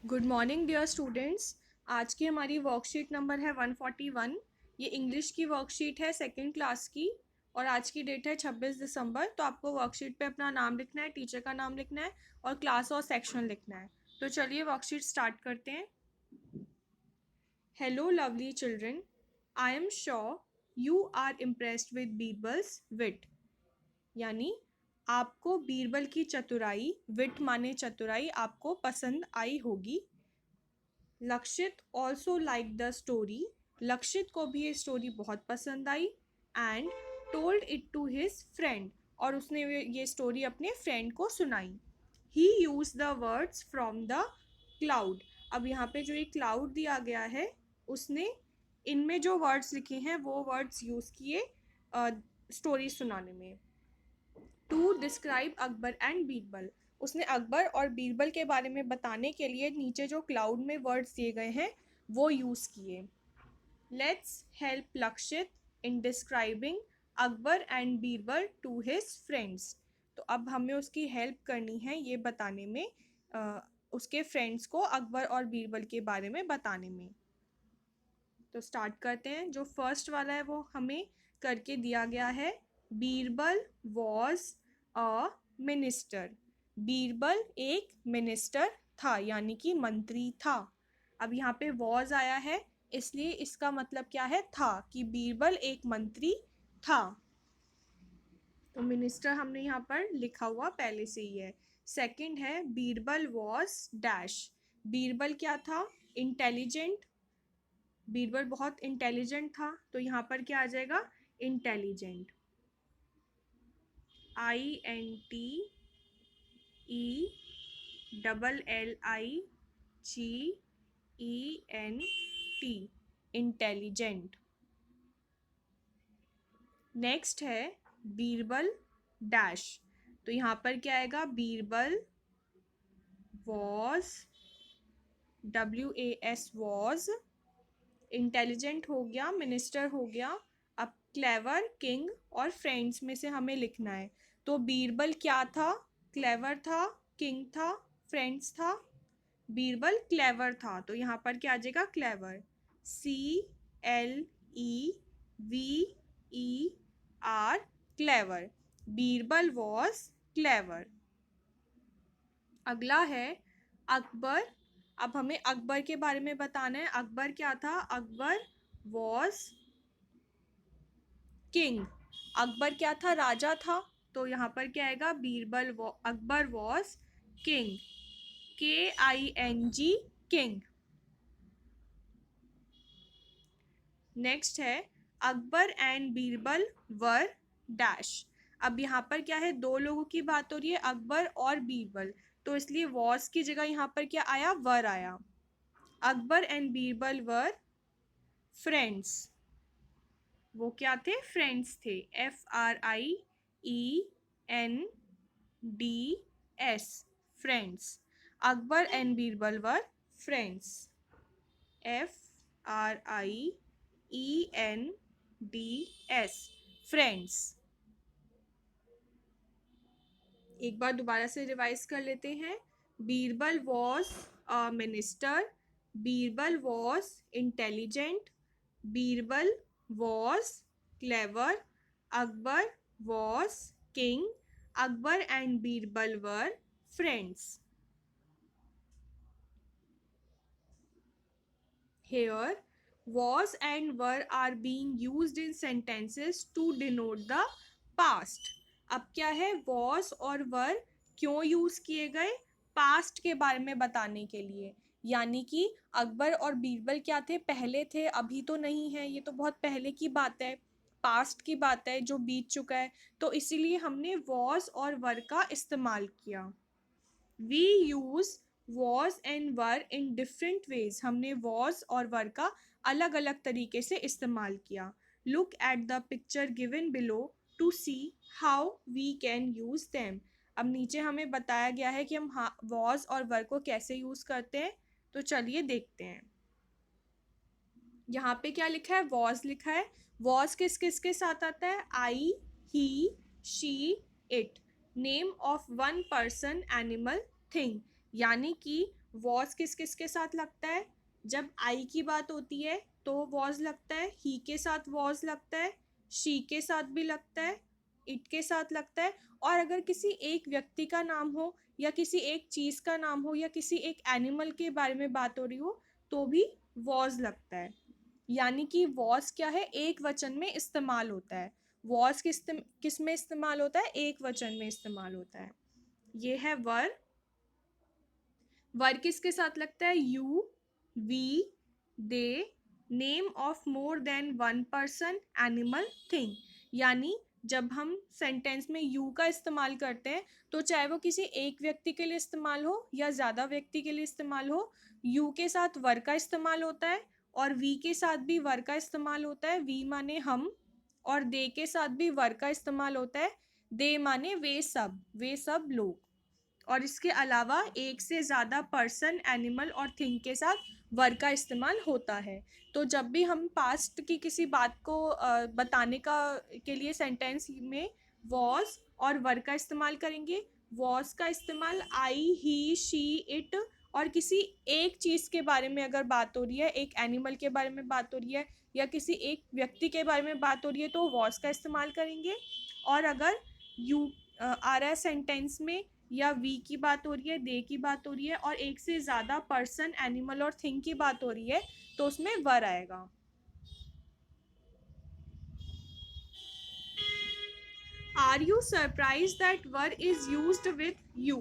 Good morning dear students. आज की हमारी वर्कशीट नंबर है 141। ये इंग्लिश की वर्कशीट है सेकंड क्लास की और आज की डेट है 26 दिसंबर। तो आपको वर्कशीट पे अपना नाम लिखना है, टीचर का नाम लिखना है और क्लास और सेक्शन लिखना है। तो चलिए वर्कशीट स्टार्ट करते हैं। Hello lovely children, I am sure you are impressed with Birbal's wit. यानी आपको बीरबल की चतुराई, विट माने चतुराई, आपको पसंद आई होगी। लक्षित ऑल्सो लाइक द स्टोरी। लक्षित को भी ये स्टोरी बहुत पसंद आई। And told it to his friend, और उसने ये स्टोरी अपने फ्रेंड को सुनाई। He use the words from the cloud. अब यहाँ पे जो ये क्लाउड दिया गया है, उसने इनमें जो वर्ड्स लिखे हैं वो वर्ड्स यूज किए स्टोरी सुनाने में। To describe Akbar and Birbal. उसने अकबर और बीरबल के बारे में बताने के लिए नीचे जो क्लाउड में वर्ड्स दिए गए हैं वो यूज़ किए। Let's help Lakshit in describing Akbar and Birbal to his friends. तो अब हमें उसकी हेल्प करनी है ये बताने में, उसके फ्रेंड्स को अकबर और बीरबल के बारे में बताने में। तो स्टार्ट करते हैं। जो फर्स्ट वाला है वो हमें करके दिया गया है। Birbal was a minister. Birbal एक मिनिस्टर था, यानी कि मंत्री था। अब यहाँ पे वॉज आया है, इसलिए इसका मतलब क्या है, था, कि बीरबल एक मंत्री था। तो मिनिस्टर हमने यहाँ पर लिखा हुआ पहले से ही है। सेकंड है बीरबल वॉज डैश। बीरबल क्या था, इंटेलिजेंट। बीरबल बहुत इंटेलिजेंट था, तो यहाँ पर क्या आ जाएगा, इंटेलिजेंट। INTELLIGENT, intelligent. नेक्स्ट है बीरबल डैश। तो यहाँ पर क्या आएगा, Birbal was, WAS was, intelligent हो गया, मिनिस्टर हो गया। अब क्लेवर, किंग और फ्रेंड्स में से हमें लिखना है। तो बीरबल क्या था, क्लेवर था, किंग था, फ्रेंड्स था। बीरबल क्लेवर था, तो यहाँ पर क्या आ जाएगा, clever. CLEVER, clever. Birbal was clever. अगला है अकबर। अब हमें अकबर के बारे में बताना है। अकबर क्या था, अकबर वॉज किंग। अकबर क्या था, राजा था। तो यहाँ पर क्या आएगा, Birbal Akbar was king, KING, king. Next है Akbar and Birbal were dash. अब यहाँ पर क्या है, दो लोगों की बात हो रही है, अकबर और बीरबल, तो इसलिए वॉज की जगह यहाँ पर क्या आया, वर आया। Akbar and Birbal were friends. वो क्या थे, फ्रेंड्स थे। FRIENDS, friends. Akbar and Birbal were friends. FRIENDS, friends. एक बार दोबारा से रिवाइज कर लेते हैं। Birbal was a minister. Birbal was intelligent. Birbal was clever. Akbar was king. Akbar and Birbal were friends. Here, was and were are being used in sentences to denote the past. अब क्या है, was और were क्यों यूज किए गए, पास्ट के बारे में बताने के लिए। यानी कि अकबर और बीरबल क्या थे, पहले थे, अभी तो नहीं है, ये तो बहुत पहले की बात है, पास्ट की बात है जो बीत चुका है। तो इसीलिए हमने was और were का इस्तेमाल किया। We use was and were in different ways. हमने वॉज और वर का अलग अलग तरीके से इस्तेमाल किया। Look at the picture given below to see how we can use them. अब नीचे हमें बताया गया है कि हम वॉज और वर को कैसे यूज करते हैं। तो चलिए देखते हैं। यहाँ पे क्या लिखा है, वॉज लिखा है। वॉज किस किस के साथ आता है, I, he, she, it. Name of one person, animal, thing. यानी कि वॉज किस किस के साथ लगता है? जब आई की बात होती है तो वॉज लगता है, ही के साथ वॉज लगता है, शी के साथ भी लगता है, इट के साथ लगता है। और अगर किसी एक व्यक्ति का नाम हो या किसी एक चीज़ का नाम हो या किसी एक एनिमल के बारे में बात हो रही हो तो भी वॉज लगता है। यानी कि वॉज क्या है, एक वचन में इस्तेमाल होता है। वॉज किस में इस्तेमाल होता है? एक वचन में इस्तेमाल होता है। ये है वर। वर किसके साथ लगता है? You, we, they, name of more than one person, animal, thing. यानी जब हम सेंटेंस में यू का इस्तेमाल करते हैं तो चाहे वो किसी एक व्यक्ति के लिए इस्तेमाल हो या ज़्यादा व्यक्ति के लिए इस्तेमाल हो, यू के साथ वर का इस्तेमाल होता है और वी के साथ भी वर का इस्तेमाल होता है। वी माने हम, और दे के साथ भी वर का इस्तेमाल होता है। दे माने वे सब लोग। और इसके अलावा एक से ज़्यादा पर्सन, एनिमल और थिंग के साथ वर का इस्तेमाल होता है। तो जब भी हम पास्ट की किसी बात को बताने का के लिए सेंटेंस में वॉज और वर का इस्तेमाल करेंगे। वॉज का इस्तेमाल आई, ही, शी, इट और किसी एक चीज़ के बारे में अगर बात हो रही है, एक एनिमल के बारे में बात हो रही है या किसी एक व्यक्ति के बारे में बात हो रही है तो वॉज का इस्तेमाल करेंगे। और अगर यू आ रहा है सेंटेंस में या वी की बात हो रही है, दे की बात हो रही है और एक से ज़्यादा पर्सन, एनिमल और थिंग की बात हो रही है तो उसमें वर आएगा। Are you surprised that ver is used with you?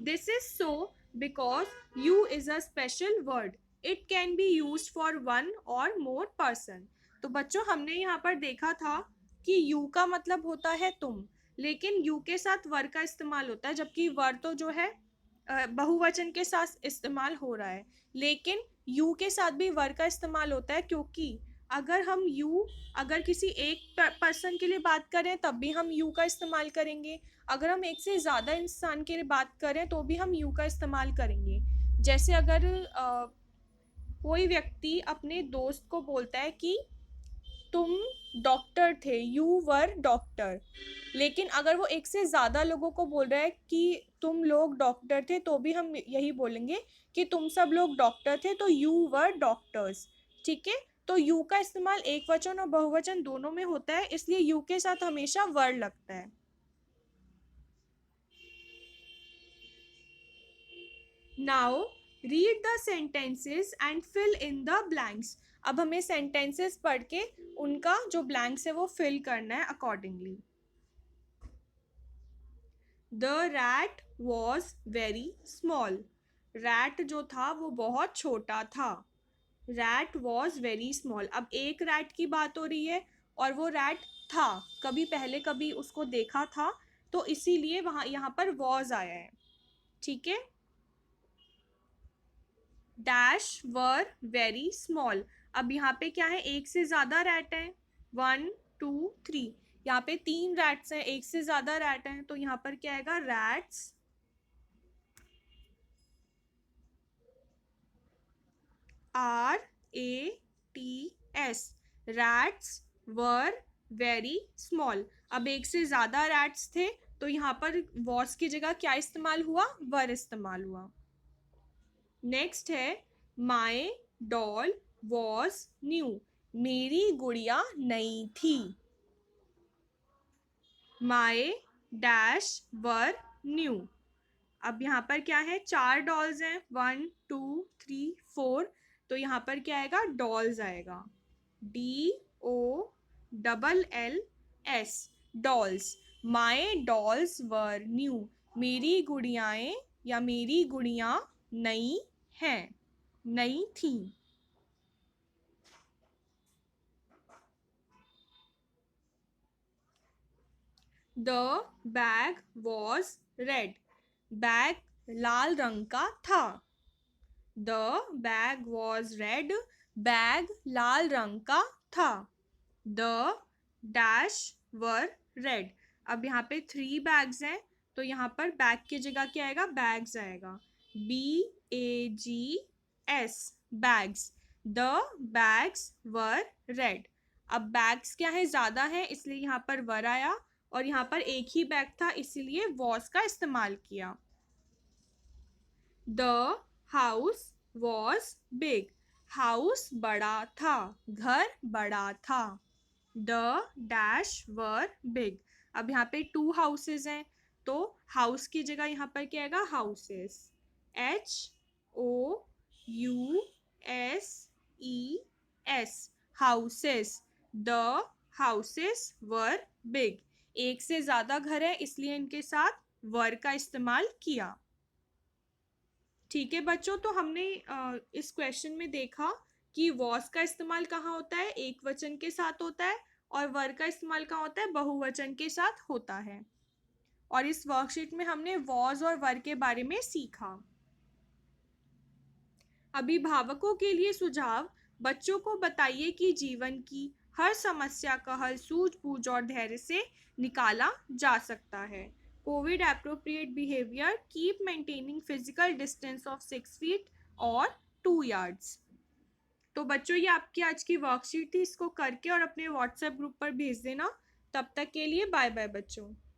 This is so because you is a special word. It can be used for one or more person. तो बच्चों हमने यहाँ पर देखा था कि you का मतलब होता है तुम, लेकिन you के साथ वर का इस्तेमाल होता है, जबकि वर तो जो है बहुवचन के साथ इस्तेमाल हो रहा है। लेकिन यू के साथ भी वर का इस्तेमाल होता है, क्योंकि अगर हम यू अगर किसी एक पर्सन के लिए बात करें तब भी हम यू का इस्तेमाल करेंगे। अगर हम एक से ज़्यादा इंसान के लिए बात करें तो भी हम यू का इस्तेमाल करेंगे। जैसे अगर कोई व्यक्ति अपने दोस्त को बोलता है कि तुम डॉक्टर थे, यू वर डॉक्टर। लेकिन अगर वो एक से ज़्यादा लोगों को बोल रहा है कि तुम लोग डॉक्टर थे तो भी हम यही बोलेंगे कि तुम सब लोग डॉक्टर थे, तो यू वर डॉक्टर्स। ठीक है। तो यू का इस्तेमाल एक वचन और बहुवचन दोनों में होता है, इसलिए यू के साथ हमेशा वर लगता है। Now read the sentences and fill in the blanks. अब हमें सेंटेंसेस पढ़ के उनका जो ब्लैंक्स है वो फिल करना है accordingly. The rat was very small. Rat जो था वो बहुत छोटा था। Rat was very small. अब एक रैट की बात हो रही है और वो रैट था, कभी पहले कभी उसको देखा था, तो इसीलिए वहाँ यहाँ पर वॉज आया है। ठीक है। Dash were very small. अब यहाँ पे क्या है, एक से ज़्यादा रैट है, 1 2 3। यहाँ पे 3 रैट्स हैं, एक से ज़्यादा रैट हैं, तो यहाँ पर क्या आएगा, rats RATS। Rats were very small. अब एक से ज़्यादा रैट्स थे तो यहाँ पर वॉज की जगह क्या इस्तेमाल हुआ, वर इस्तेमाल हुआ। नेक्स्ट है माई डॉल वॉज न्यू। मेरी गुड़िया नई थी। माई डैश वर न्यू। अब यहाँ पर क्या है, 4 डॉल्स हैं, 1 2 3 4, तो यहाँ पर क्या आएगा, डॉल्स आएगा, DOLLS, dolls. My dolls were new. मेरी गुड़ियाएं या मेरी गुड़िया नई हैं, नई थी। The bag was red. Bag लाल रंग का था। The bag was red. Bag लाल रंग का था। The dash were red. अब यहाँ पे 3 बैग्स हैं तो यहाँ पर बैग की जगह क्या आएगा, बैग्स आएगा, BAGS, bags. The bags were red. अब बैग्स क्या है, ज़्यादा है, इसलिए यहाँ पर वर आया और यहाँ पर एक ही बैग था इसीलिए वॉज का इस्तेमाल किया। The house was big, house बड़ा था, घर बड़ा था। The dash were big. अब यहाँ पे टू हाउसेज हैं, तो हाउस की जगह यहाँ पर क्या आएगा, houses. HOUSES, houses. The houses were big. एक से ज्यादा घर है इसलिए इनके साथ वर का इस्तेमाल किया। ठीक है बच्चों, तो हमने इस क्वेश्चन में देखा कि वॉस का इस्तेमाल कहाँ होता है, एक वचन के साथ होता है, और वर का इस्तेमाल कहाँ होता है, बहुवचन के साथ होता है। और इस वर्कशीट में हमने वॉज और वर के बारे में सीखा। अभिभावकों के लिए सुझाव। बच्चों को बताइए कि जीवन की हर समस्या का हल सूझबूझ और धैर्य से निकाला जा सकता है। Covid appropriate behaviour, keep maintaining physical distance of 6 feet और 2 यार्ड्स। तो बच्चों ये आपकी आज की वर्कशीट थी, इसको करके और अपने व्हाट्सएप ग्रुप पर भेज देना। तब तक के लिए बाय बाय बच्चों।